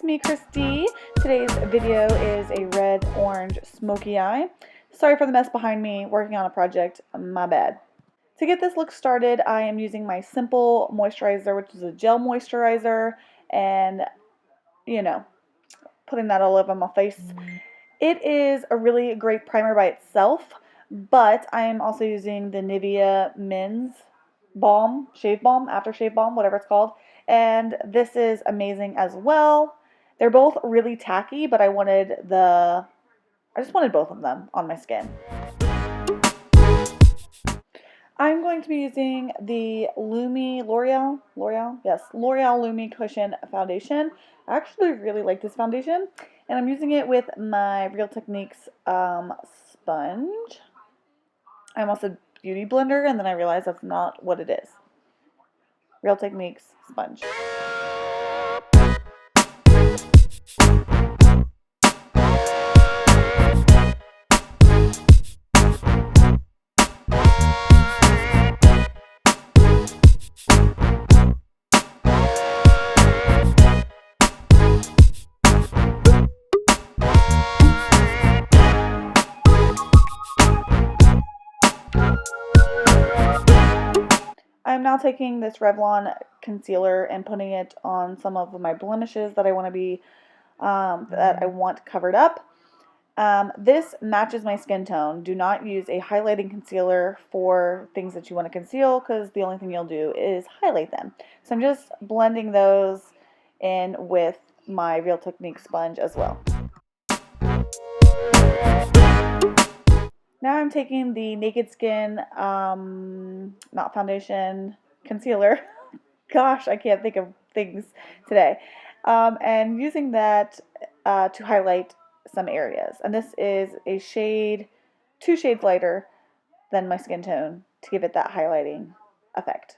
it's me, Christy. Today's video is a red-orange smoky eye. Sorry for the mess behind me, working on a project, my bad. To get this look started, I am using my Simple Moisturizer, which is a gel moisturizer, and, you know, putting that all over my face. It is a really great primer by itself, but I am also using the Nivea Men's Balm, Shave Balm, Aftershave Balm, whatever it's called, and this is amazing as well. They're both really tacky, but I just wanted both of them on my skin. I'm going to be using the L'Oreal Lumi Cushion Foundation. I actually really like this foundation, and I'm using it with my Real Techniques sponge. I almost said beauty blender, and then I realized that's not what it is. Real Techniques sponge. I'm now taking this Revlon concealer and putting it on some of my blemishes that I want to be that I want covered up. This matches my skin tone. Do not use a highlighting concealer for things that you want to conceal, because the only thing you'll do is highlight them. So I'm just blending those in with my Real Techniques sponge as well. Now I'm taking the Naked Skin, not foundation, concealer. Gosh, I can't think of things today. And using that to highlight some areas. And this is a shade, 2 shades lighter than my skin tone to give it that highlighting effect.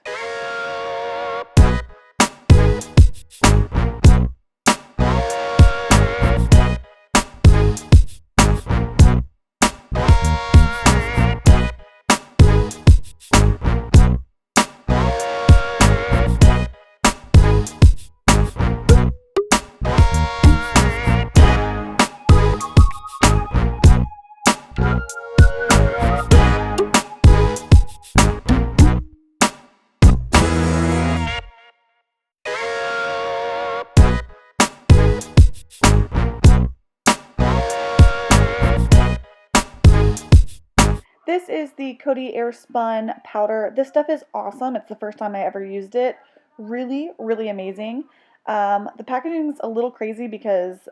This is the Coty Airspun powder. This stuff is awesome. It's the first time I ever used it. Really, really amazing. The packaging is a little crazy because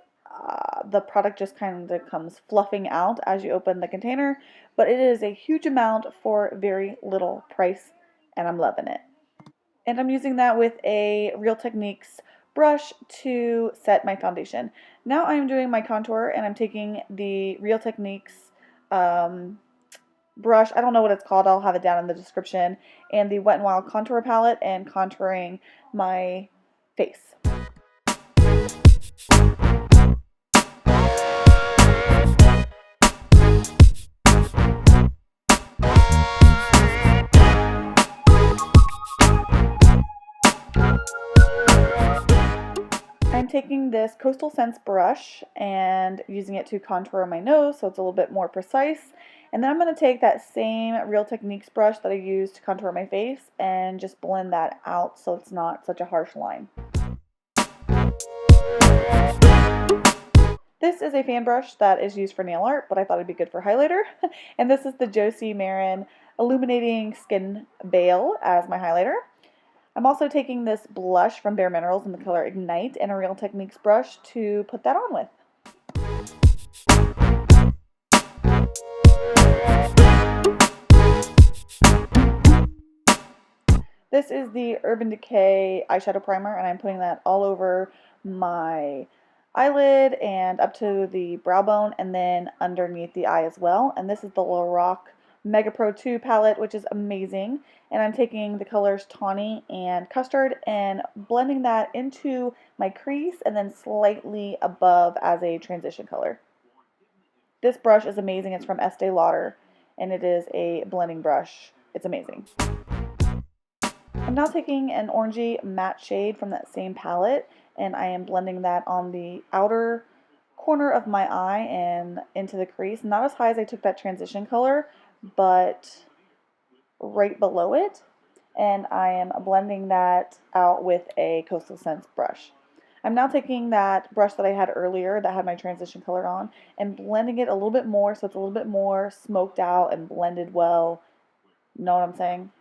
the product just kind of comes fluffing out as you open the container, but it is a huge amount for very little price, and I'm loving it. And I'm using that with a Real Techniques brush to set my foundation. Now I'm doing my contour, and I'm taking the Real Techniques brush, I don't know what it's called, I'll have it down in the description, and the Wet n Wild contour palette, and contouring my face. I'm taking this Coastal Scents brush and using it to contour my nose so it's a little bit more precise. And then I'm going to take that same Real Techniques brush that I used to contour my face and just blend that out so it's not such a harsh line. This is a fan brush that is used for nail art, but I thought it'd be good for highlighter. And this is the Josie Maran Illuminating Skin Veil as my highlighter. I'm also taking this blush from Bare Minerals in the color Ignite and a Real Techniques brush to put that on with. This is the Urban Decay eyeshadow primer, and I'm putting that all over my eyelid and up to the brow bone and then underneath the eye as well. And this is the Lorac Mega Pro 2 palette, which is amazing. And I'm taking the colors Tawny and Custard and blending that into my crease and then slightly above as a transition color. This brush is amazing. It's from Estee Lauder, and it is a blending brush. It's amazing. I'm now taking an orangey matte shade from that same palette, and I am blending that on the outer corner of my eye and into the crease. Not as high as I took that transition color, but right below it. And I am blending that out with a Coastal Scents brush. I'm now taking that brush that I had earlier that had my transition color on and blending it a little bit more so it's a little bit more smoked out and blended well. Know what I'm saying?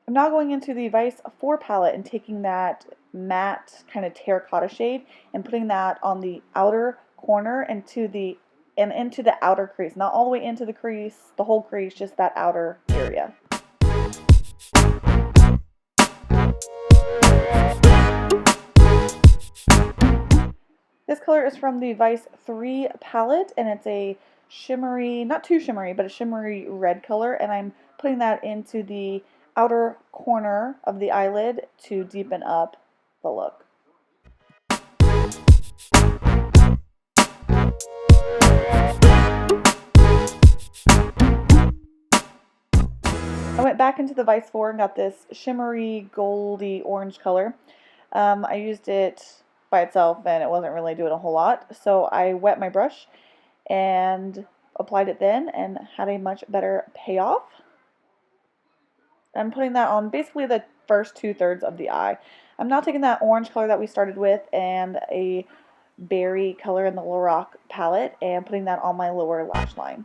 I'm now going into the Vice 4 palette and taking that matte kind of terracotta shade and putting that on the outer corner and into the outer crease. Not all the way into the crease, the whole crease, just that outer area. This color is from the Vice 3 palette, and it's a shimmery, not too shimmery, but a shimmery red color, and I'm putting that into the outer corner of the eyelid to deepen up the look. I went back into the Vice 4 and got this shimmery goldy orange color. I used it by itself and it wasn't really doing a whole lot, so I wet my brush and applied it then and had a much better payoff. I'm putting that on basically the first 2/3 of the eye. I'm now taking that orange color that we started with and a berry color in the Lorac palette and putting that on my lower lash line.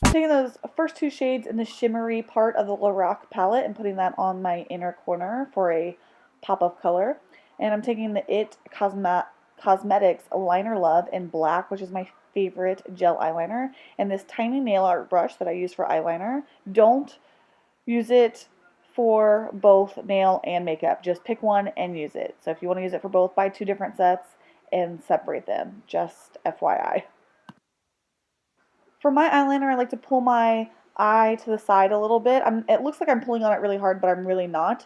I'm taking those first two shades in the shimmery part of the Lorac palette and putting that on my inner corner for a pop of color. And I'm taking the IT Cosmetics Liner Love in black, which is my favorite gel eyeliner, and this tiny nail art brush that I use for eyeliner. Don't use it for both nail and makeup. Just pick one and use it. So if you want to use it for both, buy 2 different sets and separate them. Just FYI. For my eyeliner, I like to pull my eye to the side a little bit. It looks like I'm pulling on it really hard, but I'm really not,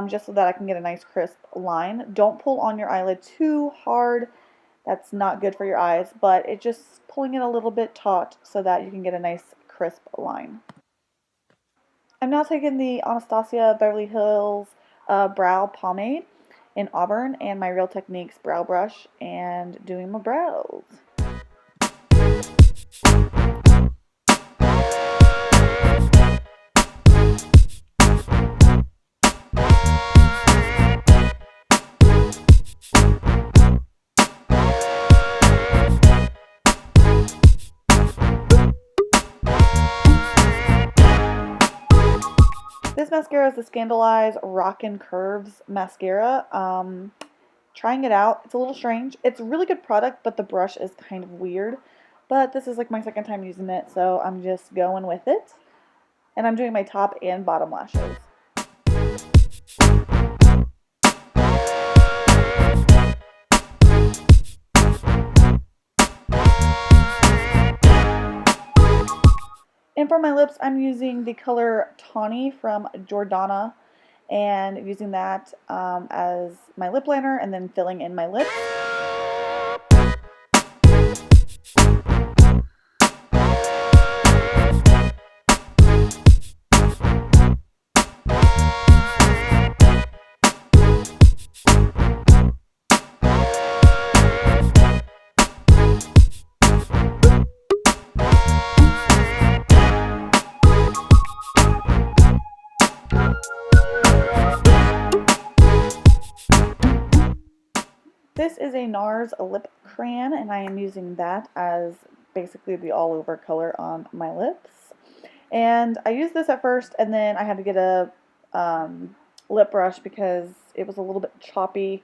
just so that I can get a nice crisp line. Don't pull on your eyelid too hard. That's not good for your eyes, but it's just pulling it a little bit taut so that you can get a nice crisp line. I'm now taking the Anastasia Beverly Hills Brow Pomade in Auburn and my Real Techniques brow brush and doing my brows. This mascara is the Scandalize Rockin Curves mascara. Trying it out. It's a little strange. It's a really good product, but the brush is kind of weird. But this is like my second time using it, so I'm just going with it. And I'm doing my top and bottom lashes. And for my lips, I'm using the color Tawny from Jordana and using that as my lip liner and then filling in my lips. This is a Nars lip crayon, and I am using that as basically the all-over color on my lips. And I used this at first, and then I had to get a lip brush because it was a little bit choppy.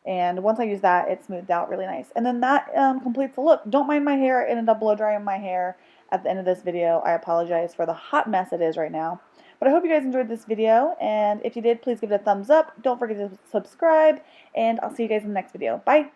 And once I used that, it smoothed out really nice. And then that completes the look. Don't mind my hair. I ended up blow drying my hair at the end of this video. I apologize for the hot mess it is right now. But I hope you guys enjoyed this video, and if you did, please give it a thumbs up. Don't forget to subscribe, and I'll see you guys in the next video. Bye!